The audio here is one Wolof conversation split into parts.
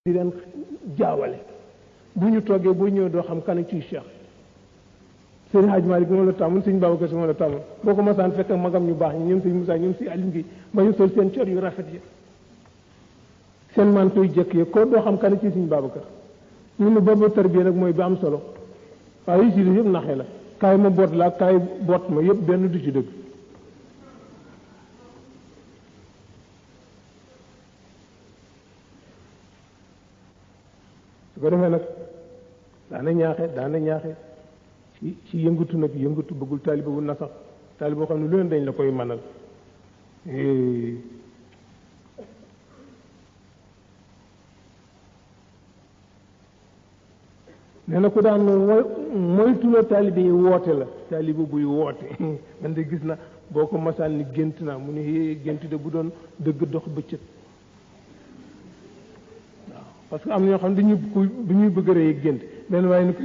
di leen jaawale bu ñu toggee boo ñëwee doo xam kan ciy cheikh sëñ Hadj Malick moom la tàmmoon sëñ Babacar Si moom la tàmmoon boo ko masaan fekk magam ñu baax ñi ñoom sëñ Moussa ñoom si Aliou Guèye ba ñu sol seen cor yu rafet yi seen mantoy jëkk yi ko doo xam kan ci sëñ Babacar ñun ne boobu tarbiya nag mooy bi am solo waaye yi si yëpp naxee la kaay ma boot la kaay boot ma yëpp benn du ci dëgg su ko defee nag daana ñaaxe ci yëngatu nag yëngatu bëggul taaliba bu na sax taaliba boo xam ne lu leen dañ la koy mënal nee na ku daan moytula taalibe yi woote la taaliba buy woote man de gis na boo ko masaan ni gént naa mu ne gént de bu doon dëgg dox bëccëg waaw parce que am na ñoo xam ne dañuy bëgg a rëy gént benn waaye ni ko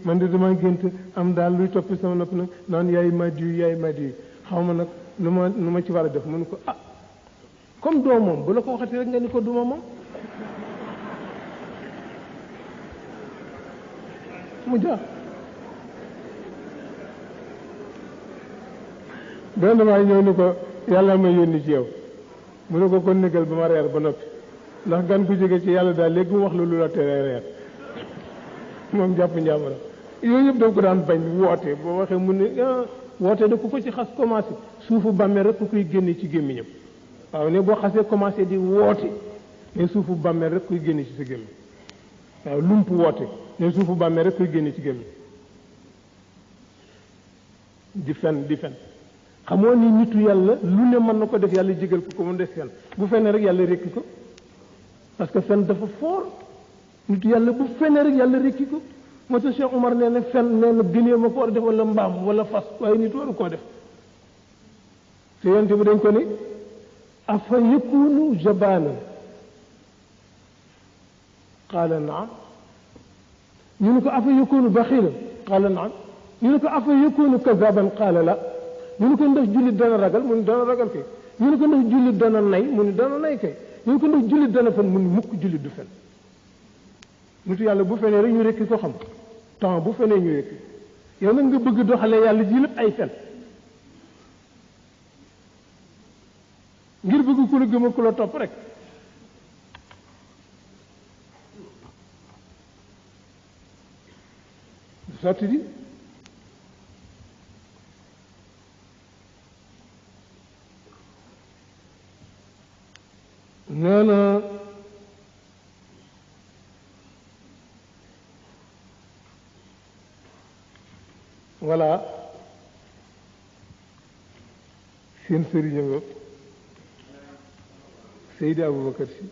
man de dama gént am daal luy toppi sama nopp nag naan yaay madi xaw ma nag nu ma ci war a def mu ne ko ah comme doo moom bu la ko waxati rek nga ni ko duma moom mu jaax benn waaye ñëw ni ko yàlla ma yónni ci yow mu ne ko kon négal ba ma reer ba noppi ndax gan ku jóge ci yàlla daal léegi mu wax lu la tere reer moom jàpp njàmbara yooyu yëpp daf ko daan bañ woote boo waxee mu ne woote da ku ko ci xas commencé suufu bàmmeel rek ku koy génne ci gémmiñam waaw ne boo xasee commencé di woote ne suufu bàmmeel rek kuy génne ci sa gémmiñ waaw lump woote ne suufu bàmmeel rek kuy génne ci gémmiñ di fen xamoo ni nitu yàlla lu ne mën na ko def yàlla jégal ko mu def fen bu fenee rek yàlla rekki ko parce que fen dafa fort nitu yàlla bu fenee rek yàlla rekki ko moo tax Cheikh Omar nee na fen nee na gënee ma ko war a def wala mbaam wala fas waaye nit waru koo def te yonte bi dañ ko ni afa yakunu jabaanan qaala naam ñu ne ko afa yakunu baxiilan qaala naam ñu ne ko afa yakunu kazaban qaala la ñu ne ko ndax jullit dana ragal mu ne dana ragal kay ñu ne ko ndax jullit dana nay mu ne dana nay kay ñu ne ko ndax jullit dana fen mu ne mukk jullit du fen nitu yàlla bu fenee rek ñu rekki ko xam temps bu fenee ñu rekki yow nag nga bëgg doxale yàlla ji lépp ay fen ngir bëgg ku la gëm ak ku la topp rek sotti di nee na voilà seen sëriñ nga Seydi Aboubacar Si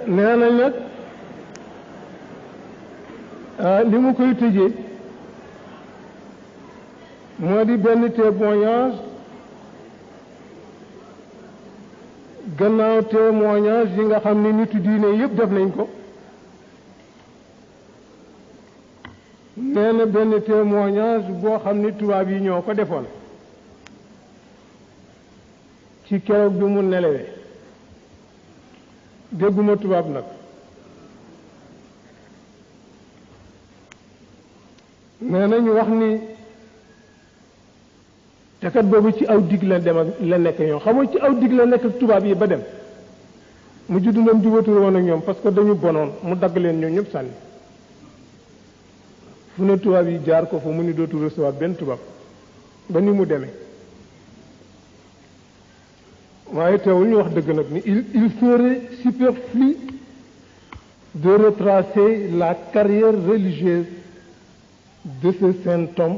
nee na nag li mu koy tëjee moo di benn témoignage gannaaw témoignage yi nga xam ne nitu diine yëpp def nañ ko nee na benn témoignage boo xam ni tubaab yi ñoo ko defoon ci keroog bi mu nelawee dégguma tubaab nag nee nañu wax ni te kat boobu ci aw dig la dem ak la nekk ñoom xamoo ci aw dig la nekk ak tubaab yi ba dem mu juddu leen jubatul woon ak ñoom parce que dañu bonoon mu dagg leen ñoom ñëpp sànni fu ne tubaab yi jaar ko fa mu ni dootu recevoir benn tubaab ba ni mu demee waaye teewul ñu wax dëgg nag ni il serait superflu de retracer la carrière religieuse de ce saint homme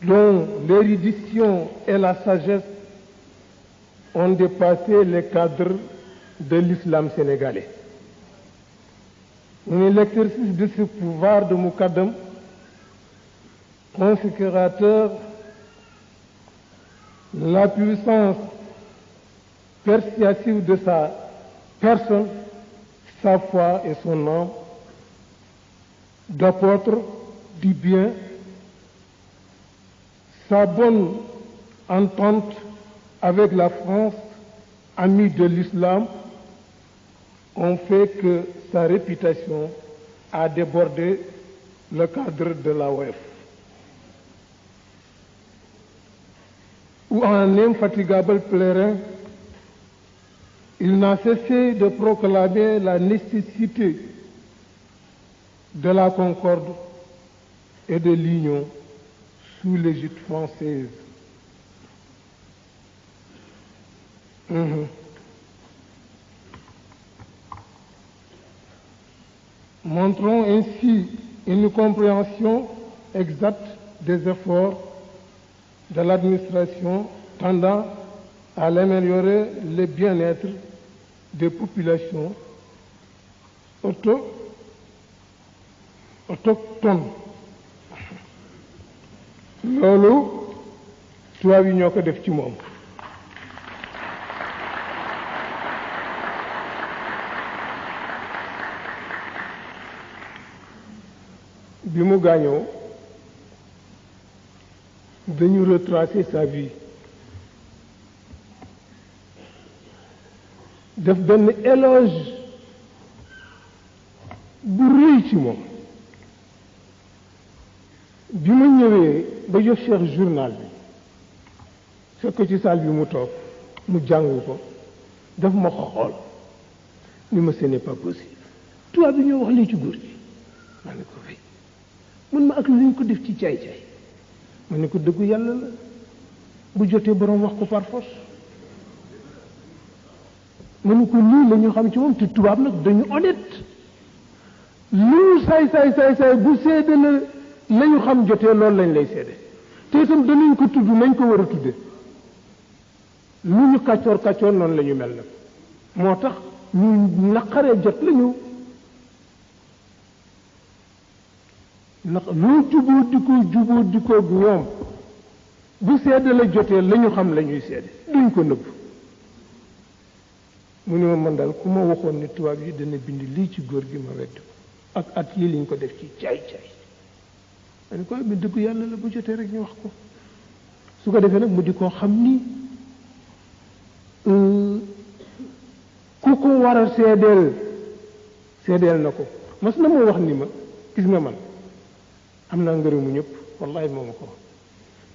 dont l'érudition et la sagesse ont dépassé les cadres de l'islam sénégalais. L'exercice de ce pouvoir de Mukaddam, consécrateur, la puissance persuasive de sa personne, sa foi et son âme, d'apôtre du bien, sa bonne entente avec la France, amie de l'islam, ont fait que sa réputation a débordé le cadre de l'AOF. Où un infatigable pèlerin, il n'a cessé de proclamer la nécessité de la concorde et de l'union sous l'égide française. Montrons ainsi une compréhension exacte des efforts de l'administration tendant à améliorer le bien-être des populations autochtones. loolu tubaab yi ñoo ko def ci moom bi mu gaañoo dañu retracer sa vie def benn éloge bu rëy ci moom bi ma ñëwee ba jox Cheikh journal bi fekk ci salle bi mu toog mu jàng ko daf ma xool ni ma ce n'est pas possible tubaab bi ñoo wax lii ci góor gi ma ne ko fay mun ma ak li ñu ko def ci caay-caay ma ne ko dëggu yàlla la bu jotee borom wax ko par force ma ne ko lii la ñu xam ci moom te tubaab nag dañu honnête lu saay bu seede la ñu xam jotee loolu lañ lay seede te itam danañ ko tudd nañ ko war a tudde lu ñu kàccoor noonu la ñu mel nag moo tax ñu naqaree jot la ñu loo juboo di ko ñoom bu seede la jotee la ñu xam la ñuy seede duñ ko nëbb mu ne ma man daal ku ma waxoon ni tubaab yi dana bind lii ci góor gi ma wedd ko ak at yi liñ ko def ci caay-caay ma ne ko bi dëgg yàlla la bu jotee rek ñu wax ko su ko defee nag mu di koo xam ni ku ko war a seedeel na ko mas na moo wax ni ma gis nga man am naa ngërëmu ñëpp wallahi moo ma ko wax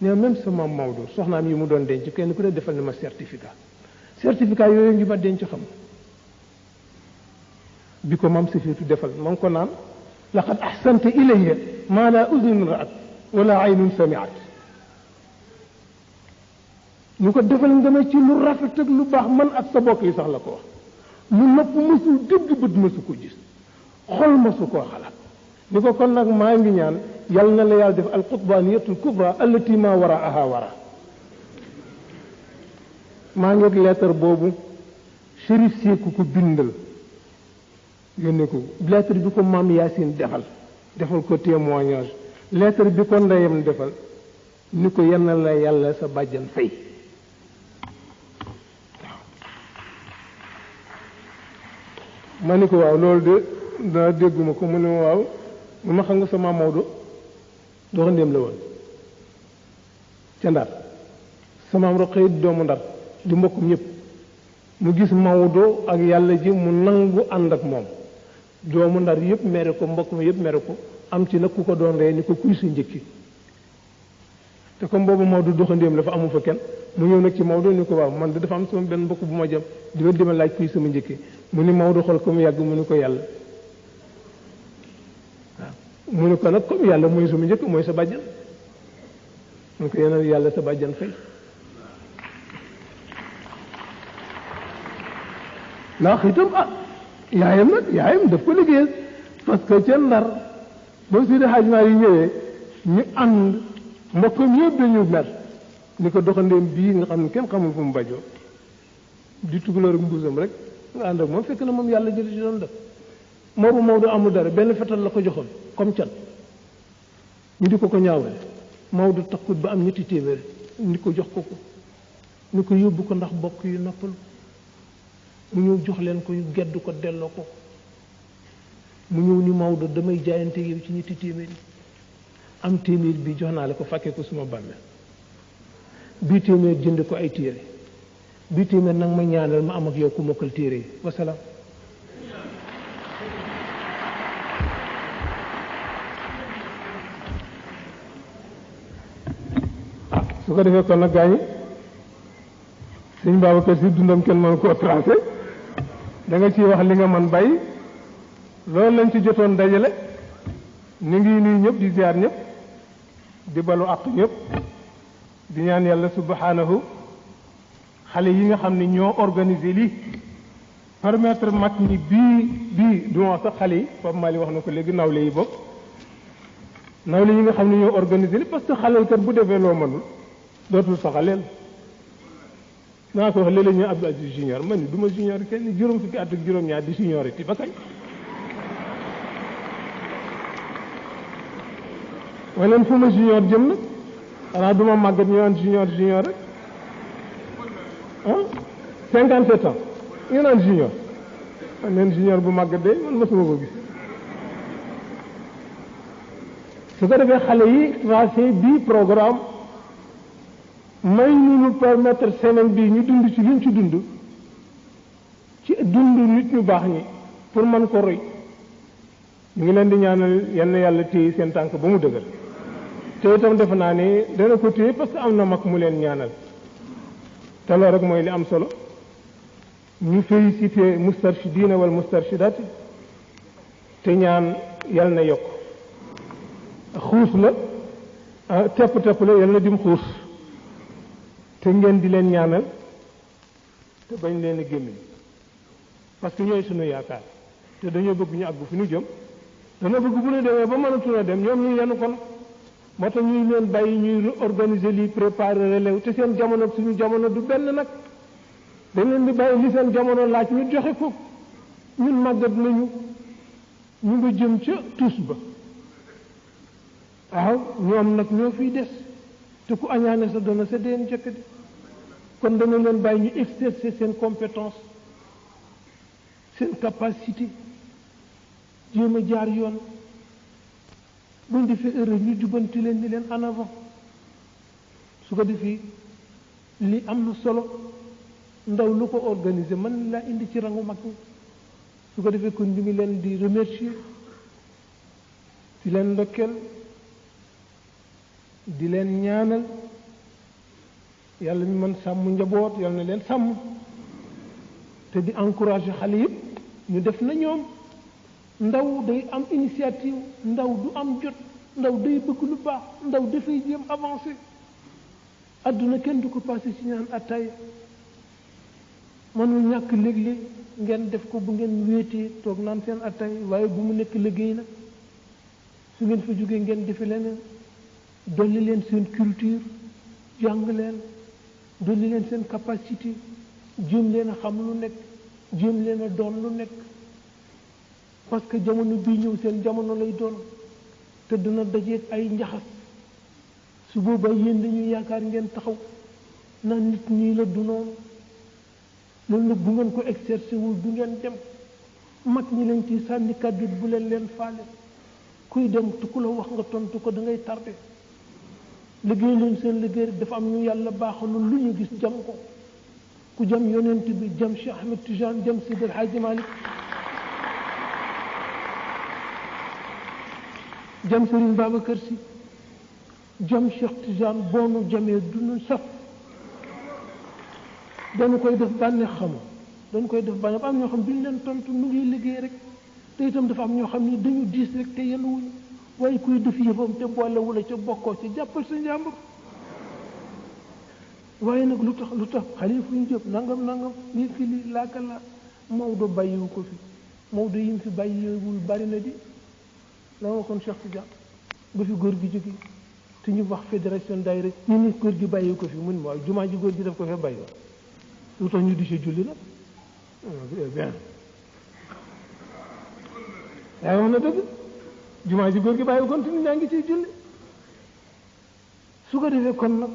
ne même sama Maodo soxnaam yi mu doon denc kenn ku ne defal na ma certificat yooyu ngi ma denc xam bi ko mam safiitu defal ma ngi ko naan laqad ahsanta ilayya ma la udnun ra'at wala aynun sami'at ñu ko defal nga ma ci lu rafet ak lu baax man ak sa bokk yi sax la ko wax lu nopp mësul dégg bët mësu ko gis xol mësu koo xalaat ni ko kon nag maa ngi ñaan yal na la yàlla def alqutbaniyatul kubra allati ma waraaha wara maa ngi ak lettre boobu Chérif Sékou ko bindal yónnee ko lettre bi ko maam Yacine defal ko témoignage lettre bi ko ndeyam defal ni ko yenn la yàlla sa bàjjan fay ma ni ko waaw loolu de dana dégguma ko mu ne waaw mu ma xam nga sama Maodo doxandéem la woon ca Ndar sama am Roqaya di doomu Ndar di mbokkum ñëpp mu gis Maodo ak yàlla ji mu nangu ànd ak moom doomu Ndar yëpp mere ko mbokk mi yëpp mere ko am ci nag ku ko doon ree ni ko kuy sa njëkki te comme boobu Maodo doxandéem la fa amu fa kenn mu ñëw nag ci Maodo ni ko waaw man de dafa am sama benn mbokk bu ma jëm di ma laaj kuy sama njëkki mu ni Maodo xool ko mu yàgg mu ni ko yàlla waaw mu ni ko nag comme yàlla mooy sama njëkk mooy sa bàjjan mu ko yéen yàlla sa bàjjan fay ndax itam yaayam daf ko liggéeyal parce que ca Ndar ba Seydi Hadji Malick yi ñëwee ñu ànd mbokkam yëpp dañu mer ni ko doxandéem bii nga xam ne kenn xamul fu mu bajoo di tugalóor ak mbuusam rek nga ànd ak moom fekk na moom yàlla jël ci doon def Maodo amul dara benn fetal la ko joxoon comme can ñu di ko ñaawale Maodo takkut ba am ñetti téeméer ni ko jox ko ni ko yóbbu ko ndax bokk yu noppalu mu ñëw jox leen ko yu gedd ko delloo ko mu ñëw ni Maodo damay jaayante yow ci ñetti téeméer yi am téeméer bi jox naa la ko fàkkee ko suma bàmmeel bii téeméer jënd ko ay téere bii téeméer nag ma ñaanal ma am ak yow ku mokkal téere yi wasalaam su ko defee kon nag gaañi sëñ Babacar Si dundam kenn mën koo tracé da nga ciy wax li nga man bàyyi loolu lañ ci jotoon dajale ni ngi nuyu ñëpp di ziar ñëpp di balu àq ñëpp di ñaan yàlla subhanahu xale yi nga xam ne ñoo organisé lii permettre mag ñi bii du ma wax sax xale yi Pape Mali wax na ko léegi nawle yi bopp nawle yi nga xam ne ñoo organisé lii parce que xaleel kat bu defee loo mënul dootul saxaleel naa ko wax léeg-léeg ñu Abdou Aziz junior man ni du ma junior kenn juróom fukki at ak juróom-ñaar di juniorité ba kañ waneen fu ma junior jëm nag xanaa du ma màggat ñu naan junior rek ah 57 ans ñu naan junior man neen junior bu màggat de man mësuma ko gis su ko defee xale yi tracé bii programme may ñu permettre semaine bii ñu dund ci luñ ci dund ci dund nit ñu baax ñi pour mën ko roy ñu ngi leen di ñaanal yenn yàlla téye seen tànk ba mu dëgër te itam defe naa ni dana ko téye parce que am na mag mu leen ñaanal te loolu rek mooy li am solo ñu félicité mustarshidina wal mustarshidat te ñaan yal na yokk xuus la tepp la yal na dim xuus te ngeen di leen ñaanal te bañ leen a gémmiñ parce que ñooy sunu yaakaar te dañoo bëgg ñu àgg fi ñu jëm dana bëgg bu ñu demee ba mënatul a dem ñoom ñu yenu kon moo tax ñuy leen bàyyi ñuy organiser lii préparer relève te seen jamono ak suñu jamono du benn nag dañ leen di bàyyi li seen jamono laaj ñu joxe ko ñun màggat nañu ñu nga jëm ca tus ba waaw ñoom nag ñoo fiy des te ku añaane sa dana sa deen jëkk di kon dana leen bàyyi ñu exercer seen compétence seen capacité jéem a jaar yoon buñ defee erreur ñu jubanti leen ni leen en avant su ko defee li am na solo ndaw lu ko organiser man laa indi ci rangu mag ñi su ko defee kon ñu ngi leen di remercier di leen ndokkeel di leen ñaanal yàlla mi mën sàmm njaboot yàlla na leen sàmm te di encourager xale yëpp ñu def na ñoom ndaw day am initiative ndaw du am jot ndaw day bëgg lu baax ndaw dafay jéem avancer adduna kenn du ko passé ci ñaan attaaya mënul ñàkk léeg-léeg ngeen def ko bu ngeen wéetee toog naan seen attaaya waaye bu mu nekk liggéey nag su ngeen fa jógee ngeen defe leneen dolli leen seen culture jàng leen dolli leen seen capacité jéem leen a xam lu nekk jéem leen a doon lu nekk parce que jamono bii ñëw seen jamono lay doon te dina dajeeg ay njaxas su boobaa yéen dañuy yaakaar ngeen taxaw naan nit ñii la du noonu loolu nag bu ngeen ko exercer wul du ngeen dem mag ñi leen ci sànni kàddu bu leen faale kuy dem te ku la wax nga tontu ko da ngay tardé liggéey leen seen liggéey rek dafa am ñu yàlla baaxaloon lu ñu gis jam ko ku jam yonent bi jam Cheikh Ahmed Tidiane jam Seydi El Hadji Malick jam Serigne Babacar Sy jam Cheikh Tidiane boonu jamee dunu saf dañu koy def bànneex xamu dañu koy def bànneex am ñoo xam duñ leen tontu mu ngi liggéey rek te itam dafa am ñoo xam ni dañu diis rek te yenuwuñu waaye kuy def yëfam te boole wala ca bokkoo ci jàppal sa njàmbur waaye nag lu tax xale fu ñu jëpp nangam lii fi lii laaka la Maodo bàyyiwu ko fi Maodo yim fi bàyyiwul bari na di la ma waxoon Cheikh Tidiane ba fi góor gi jóge te ñu wax fédération daayira ñu ni góor gi bàyyiwu ko fi mun ma waaw jumaa ji góor gi daf ko fee bàyyi lu tax ñu di si julli nag bien yaa wax na dëgg jumaa ji góor gi bàyyi kon te nit ñaa ngi ciy julli su ko defee kon nag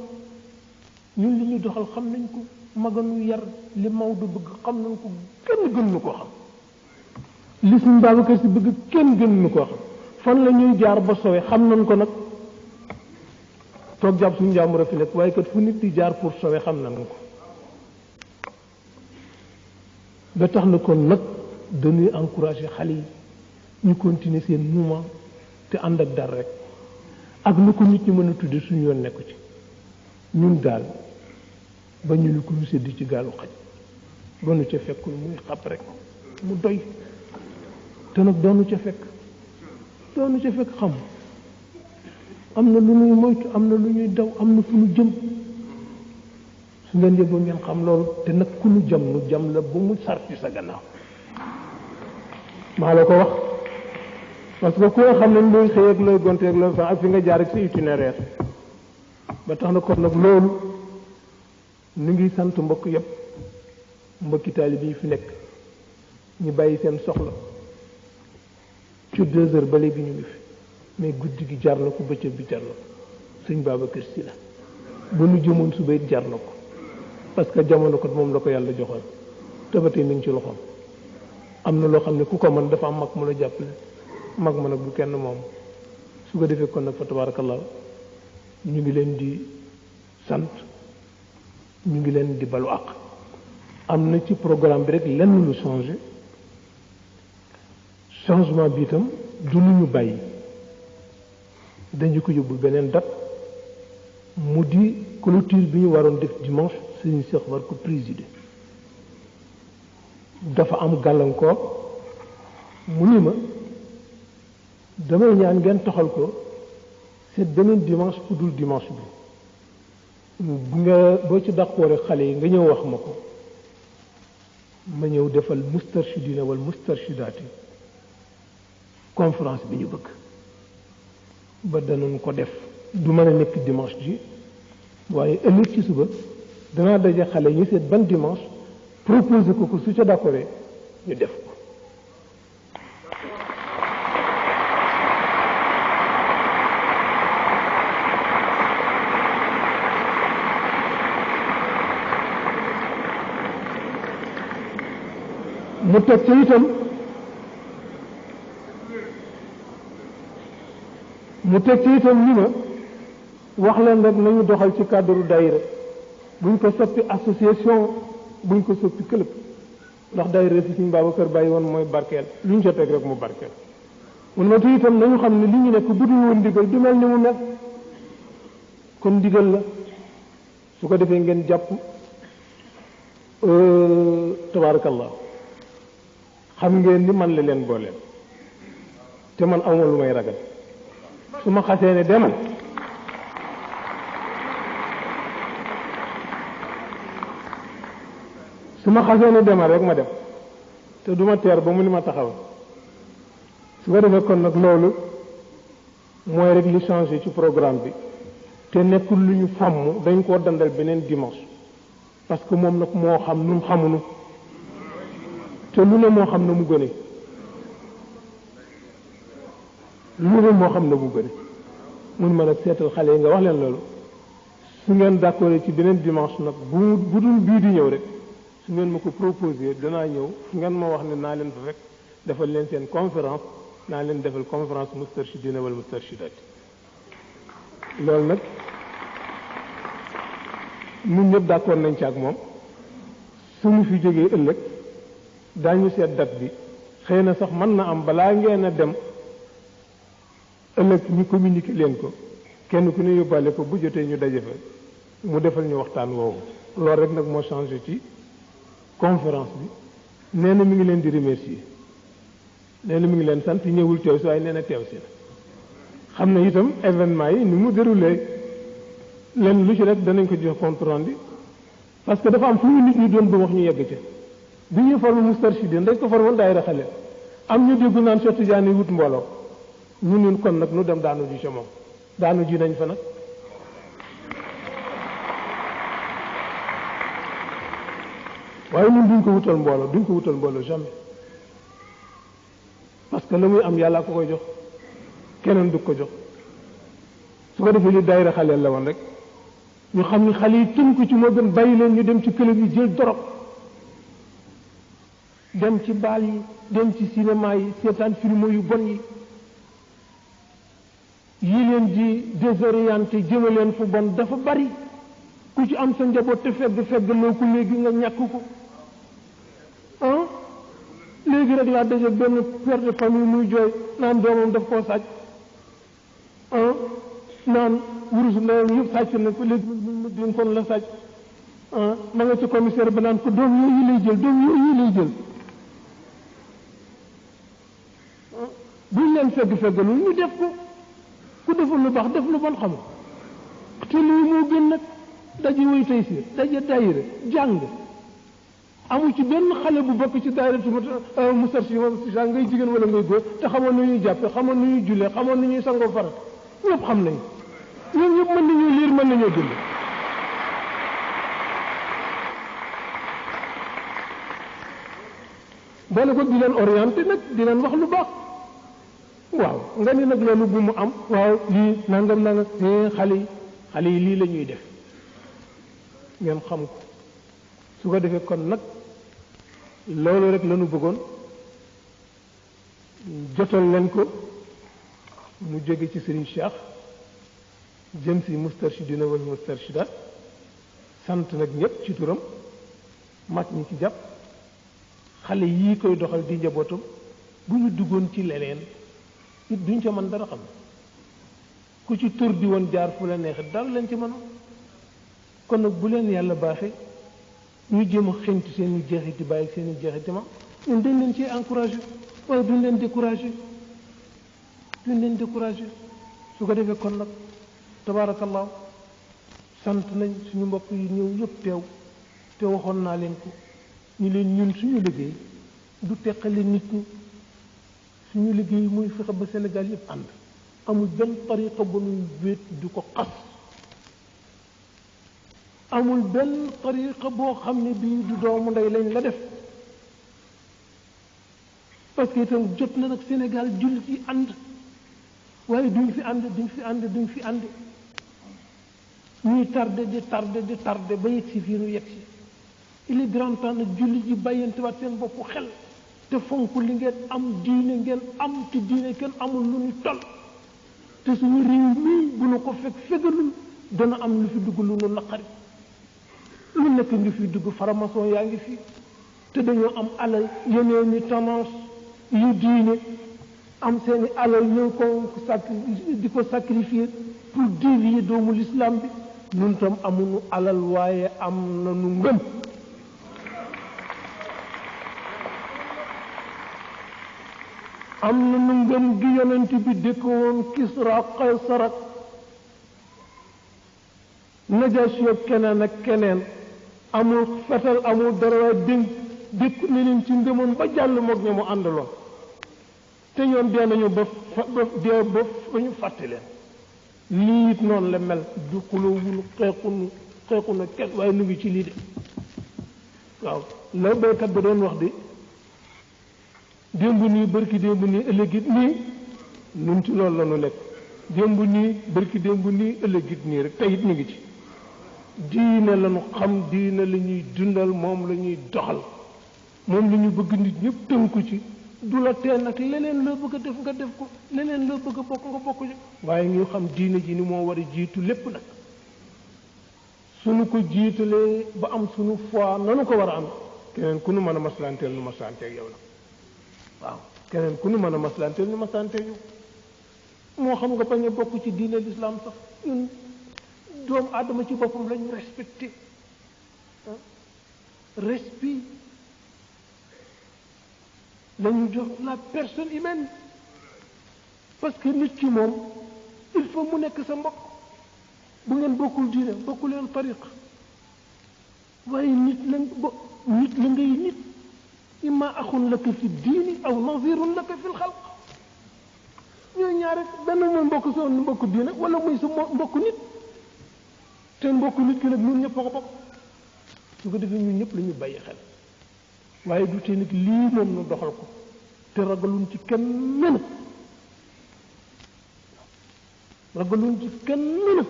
ñun li ñu doxal xam nañ ko maganu yar li Maodo bëgg xam nañ ko kenn gën nu koo xam li suñ Babacar Si bëgg kenn gën nu koo xam fan la ñuy jaar ba sowe xam nañ ko nag toog jàpp suñu njàmbur a fi nekk waaye kat fu nit di jaar pour sowe xam nañ ko ba tax na kon nag dañuy encourager xale yi ñu continuer seen mouvement te ànd ak dara rek ak lu ko nit ñi mën a tudde suñu yoon nekku ci ñun daal ba ñu ni ko ñu sédd ci gaalu xaj ba nu ca fekkul muy xab rek mu doy te nag doonu ca fekk xam am na lu ñuy moytu am na lu ñuy daw am na fu nu jëm su ngeen yëgoo ngeen xam loolu te nag ku nu jam la ba mu sar ci sa gannaaw maa la ko wax parce que ku nga xam ne looy xëy ak looy gonte ak looy fa ak fi nga jaar ak sa itinéraire ba tax na kon nag loolu ñu ngi sant mbokk yépp mbokki taalibe yi fi nekk ñu bàyyi seen soxla ci 2 heures ba léegi ñu ngi fi mais guddi gi jar na ko bëccëg bi jar na ko sëñ Babacar Si la ba nu jëmoon suba it jar na ko parce que jamono ko moom la ko yàlla joxoon te ba tey mi ngi ci loxoom am na loo xam ne ku ko mën dafa am mag mu la jàppale mag ma nag bu kenn moom su ko defee kon nag fa tabarakallah ñu ngi leen di sant ñu ngi leen di balu àq am na ci programme bi rek lenn lu changement bi itam du lu ñu bàyyi dañu ko yóbbu beneen date mu di clôture bi ñu waroon def dimanche sëñ Cheikh war ko présider dafa am gàllankoor mu ni ma damay ñaan ngeen toxal ko seet beneen dimanche ku dul dimanche bi bu nga boo ci dàqoore xale yi nga ñëw wax ma ko ma ñëw defal mustarshidina wal mustarshidaati conférence bi ñu bëgg ba danañ ko def du mën a nekk dimanche ji waaye ëllëg ci suba danaa daje xale ñu seet ban dimanche proposé ko su ca d'accordé ñu def ko mu teg ca itam ni ma wax leen rek nañu doxal ci cadre daayira buñ ko soppi association buñ ko soppi club ndax daayira fi suñ Babacar bàyyi woon mooy barkeel lu ñu ca teg rek mu barkeel mun ma te itam nañu xam ne li ñu nekk bu dul woon ndigal du mel ni mu mel kon ndigal la su ko defee ngeen jàpp tabarakallah xam ngeen ni man la leen booleel te man awma lu may ragal su ma xasee ne demal rek ma dem te duma teer ba mu ni ma taxaw su ko defee kon nag loolu mooy rek li changé ci programme bi te nekkul lu ñu fàmm dañ koo dandal beneen dimanche parce que moom nag moo xam nun xamunu te lu ne moo xam na mu gëne mun ma nag seetal xale yi nga wax leen loolu su ngeen d'accord ci beneen dimanche nag bu dul bii di ñëw rek su ngeen ma ko proposé danaa ñëw fu ngeen ma wax ne naa leen fa fekk defal leen seen conférence naa leen defal conférence mustarshidina wal mustarshidaat loolu nag ñun ñëpp d'accord nañ ci ak moom suñu fi jógee ëllëg daañu seet date bi xëy na sax mën na am balaa ngeen a dem ëllëg ñu communiquer leen ko kenn ku ne yóbbaale ko bu jotee ñu daje fa mu defal ñu waxtaan woowu loolu rek nag moo changé ci conférence bi nee na mi ngi leen di remercier nee na mi ngi leen sant ñëwul teew si waaye nee na teew si na xam na itam événement yi ni mu déroulé leen lu ci rek danañ ko jox compte rendu parce que dafa am fu ñu nit ñi doon ba wax ñu yegg ca bi ñu forme Moustarchidine dañ ko formoon daayira xale am ñu déggu naan Cheikh Tidiane wut mbooloo ñun kon nag nu dem daanu ji ca moom daanu ji nañ fa nag waaye ñun duñ ko wutal mbooloo jamais parce que la muy am yàlla ko koy jox keneen du ko jox su ko defee li daayira xaleel la woon rek ñu xam ni xale yi tënku ci moo gën bàyyi leen ñu dem ci club yi jël dorog dem ci baal yi dem ci cinéma yi seetaan film yu bon yi leen di désorienté jëme leen fu bon dafa bari ku ci am sa njaboot te fegg loo ko léegi nga ñàkk ko léegi rek laa daje benn père de famille muy jooy naan doomam daf koo sàcc naan wurus ndeyam yëpp sàcc na ko léegi mu din kon la sàcc ma nga ci commissaire ba naan ko doom yooyu lay jël buñ leen fegg-feggalu ñu def ko ku deful lu baax def lu bon xam te lii moo gën nag daje woy tey si daje daayira jàng amu ci benn xale bu bokk ci daayira Moustarchidine ngay jigéen wala ngay góor te xamoon nu ñuy jàppe xamoon nu ñuy jullee xamoon nu ñuy sangoo farat ñëpp xam nañ ñoom ñëpp mën nañoo liir mën nañoo bind boole ko di leen orienté nag di leen wax lu baax waaw nga ni nag loolu bu mu am waaw lii nangam xale yi lii la ñuy def ngeen xam ko su ko defee kon nag loolu rek lañu bëggoon jotal leen ko mu jóge ci Serigne Cheikh jëm si Moustarchidina wal Moustarchidat sant nag ñëpp ci turam mag ñi ci jàpp xale yii koy doxal di njabootam bu ñu duggoon ci leneen it duñ ca mën dara xam ku ci tur di woon jaar fu la neexee dara leen ci mënoon kon nag bu leen yàlla baaxee ñu jéem a xeñtu seen i jeexiti bàyyi seen i jeexiti ma ñun dañ leen ci encouragé waaye duñ leen découragé su ko defee kon nag tabaarakallah sant nañ suñu mbokk yi ñëw yëpp teew te waxoon naa leen ko ñu leen ñun suñu liggéey du teqale nit ñi suñu liggéey muy fexe ba Sénégal yëpp ànd amul benn tariqa bu nuy wéet du ko xas amul benn tariqa boo xam ne bii du doomu ndey lañ la def parce que itam jot na nag Sénégal jullit yi ànd waaye duñ fi ànd ñuy tardé ba yegg si fii nu yegg si il est grand temps nag jullit yi bàyyantewaat seen boppu xel te fonk li ngeen am diine ngeen am ci diine kenn amul lu ñu toll te suñu réew mii bu nu ko fegalul dana am lu fi dugg lu nu naqari lu nekk ngi fi dugg faramason yaa ngi fi te dañoo am alal yeneen ni tendance yu diine am seeni alal ñëw ko di ko sacrifier pour dévier doomu l'islam bi ñun tam amuñu alal waaye am nañu ngëm am nañu ngëm gi yonent bi dëkkoon Kisra Qaysar ak Najaasi ak keneen ak keneen amul fetal amul dara waaye dékku ne leen ci ngëmoon ba jàll moog ña mu àndaloon te ñoom dee nañu ba ñu fàtte leen lii it noonu la mel du xuloowul xeexu na kenn waaye nu ngi ci lii de waaw la béykat ba doon wax de démb nii bërki démb nii ëllëgit nii nun ci loolu la nu nekk démb nii bërki démb nii ëllëgit nii rek tey it ñu ngi ci diine la ñu xam diine la ñuy dundal moom la ñuy doxal moom la ñu bëgg nit ñëpp tënku ci du la tee nag leneen loo bëgg a def nga def ko leneen loo bëgg a bokk nga bokk ci waaye ñu xam diine ji ni moo war a jiitu lépp nag suñu ko jiitalee ba am suñu foi nanu ko war a am keneen ku nu mën a maslanteel nu maslanteeg yow la waaw keneen ku nu mën a maslanteel nu maslanteeg yow moo xam nga bañ a bokk ci diine l'islam sax ñun doomu aadama ci boppam lañu respecté respect lañu jox la personne humaine parce que nit ki moom il faut mu nekk sa mbokk bu ngeen bokkul diine bokku leen tariq waaye nit la ngay nit imma axun laka fi diini aw nazirun laka fi lxalq ñooy ñaar rek benn mooy mbokk sa mbokk diine wala muy sa mbokk nit te mbokk nit ki nag ñun ñëpp ko bokk su ko defee ñun ñëpp la ñu bàyyi xel waaye du tee nag lii moom nu doxal ko te ragaluñ ci kenn nag ragaluñ ci kenn nag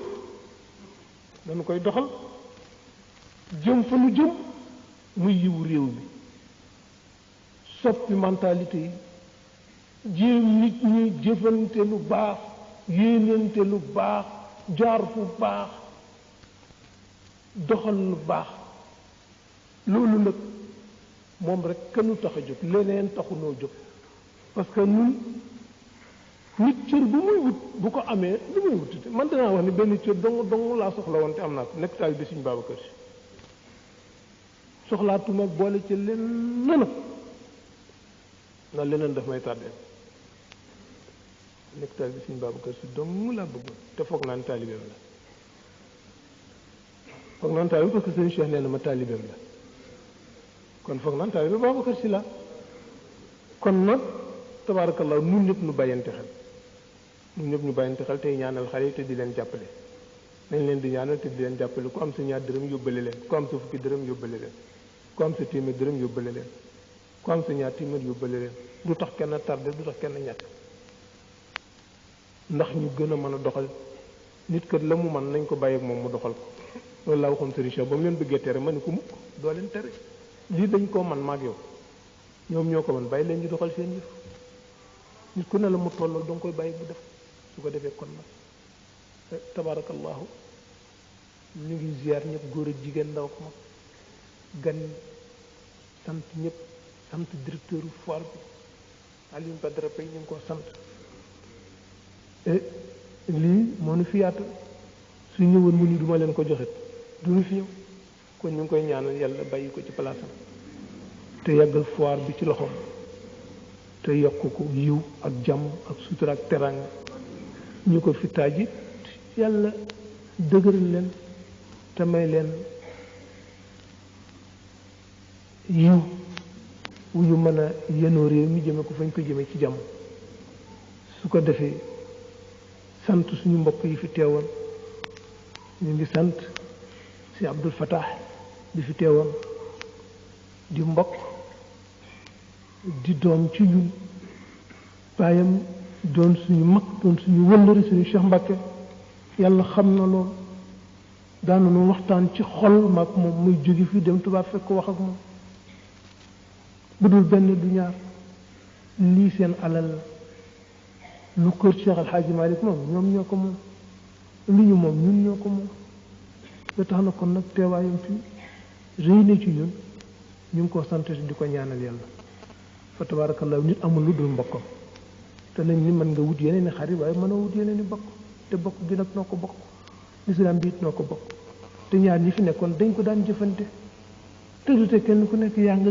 dañu koy doxal jëm fa nu jëm muy yiwu réew mi soppi mentalité yi jéem nit ñi jëfante lu baax yéenante lu baax jaar fu baax doxal lu baax loolu nag moom rek kënu tax a jóg leneen taxunoo jóg parce que ñun nit cër bu muy wut bu ko amee lu muy wut man danaa wax ni benn cër dong laa soxla woon te am naa ko nekk taal bi Sëriñ Babacar Si soxlaatuma boole ci leneen nag ndax leneen daf may tàddeel nekk taal bi Sëriñ Babacar Si dong laa bëggoon te foog naa ne taalibeem la foog naa ne taalibeem parce que Sëriñ Cheikh nee na ma taalibeem la kon foog naa ne taalibe Babacar Si la kon nag tabaarakallah nun ñëpp nu bàyyante xel ñun ñëpp ñu bàyyante xel tey ñaanal xale yi te di leen jàppale nañ leen di ñaanal te di leen jàppale ku am sa ñaar dërëm yóbbale leen ku am sa fukki dërëm yóbbale leen ku am sa téeméer dërëm yóbbale leen ku am sa ñaar téeméer yóbbale leen du tax kenn tardé du tax kenn ñàkk ndax ñu gën a mën a doxal nit kat la mu man nañ ko bàyyi ak moom mu doxal ko loolu laa waxoon Serigne Cheikh ba mu leen bëggee tere ma ne ko mukk doo leen tere lii dañ koo man maag yow ñoom ñoo ko man bàyyi leen ñu doxal seen yëf nit ku ne la mu tollal danga koy bàyyi bu def su ko defee kon nag tabarakallahu ñu ngi ziar ñëpp góor ak jigéen ndaw ko mag gan sant ñëpp sant directeur foire bi Alioune Badara Pay ñu ngi ko sant lii moo nu fi yaatu su ñëwoon mu ni duma leen ko joxet du ñu fi ñëw kon ñu ngi koy ñaanal yàlla bàyyi ko ci palaasam te yàggal foire bi ci loxoom te yokk ko yiw ak jàmm ak sutura ak teraanga ñu ko fi taajit yàlla dëgëral leen te may leen yiw wu ñu mën a yenoo réew mi jëme ko fañ ko jëme ci jàmm su ko defee sant suñu mbokk yi fi teewoon ñu ngi sant si Abdul Fattah bi fi teewoon di mbokk di doom ci ñun baayam doon suñu mag doon suñu wëllëri suñu Cheikh Mbacke yàlla xam na loolu daanu nu waxtaan ci xol maag moom muy jóge fii dem tubaab fekk wax ak moom bu dul benn du ñaar lii seen alal la lu kër Cheikh Al Hadji Malick moom ñoom ñoo ko moom lu ñu moom ñun ñoo ko moom ba tax na kon nag teewaayam fii rëy na ci ñun ñu ngi ko sant di ko ñaanal yàlla fa tabarakallah nit amul lu dul mbokkam te nañ ni mën nga wut yeneen i xarit waaye mën a wut yeneen i bokk te bokk gi nag noo ko bokk lislaam bi it noo ko bokk te ñaar ñi fi nekkoon dañ ko daan jëfante te du te kenn ku nekk yaa nga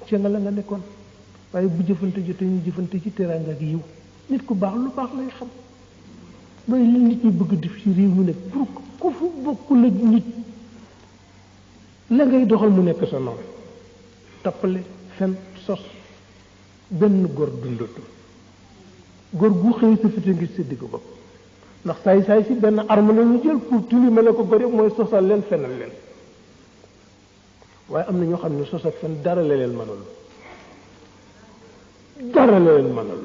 ca nga la nga nekkoon waaye bu jëfante jotee ñu jëfante ci teraanga ak yiw nit ku baax lu baax lay xam mooy li nit ñi bëgg def ci réew mu nekk pour ku fu bokkul ak nit la ngay doxal mu nekk sa noonu tappale fen sos benn góor dundatu góor gu xëy sa fite ngir sa digg bopp ndax saay si benn arme la ñu jël pour tilimale ko góor yëpp mooy sosal leen fenal leen waaye am na ñoo xam ne sos ak fen dara la leen mënul dara la leen mënul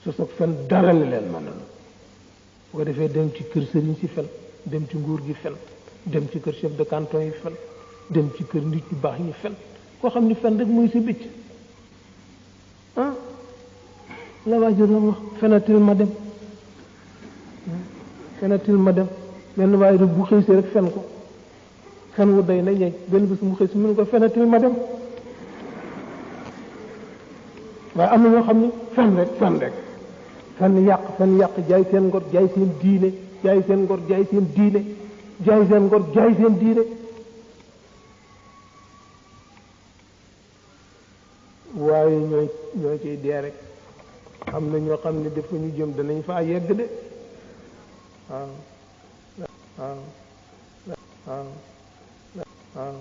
sos ak fen dara la leen mënul bu ko defee dem ci kër sëriñ si fen dem ci nguur gi fen dem ci kër chef de canton yi fen dem ci kër nit ñu baax ñi fen koo xam ni fen rek mooy sa bëcc ah la waajur doon wax fenatil ma dem fenatil ma dem benn waaye du bu xëy si rek fen ko fen wu day na ñeeg benn bés mu xëy si mënu ko fenatil ma dem waaye am na ñoo xam ni fen rek fen yàq jaay seen ngor jaay seen diine jaay seen ngor jaay seen diine jaay seen ngor jaay seen diine waaye ñooy ciy dee rek am na ñoo xam ne dafa ñu jëm danañ faa yegg de waaw waaw waaw waaw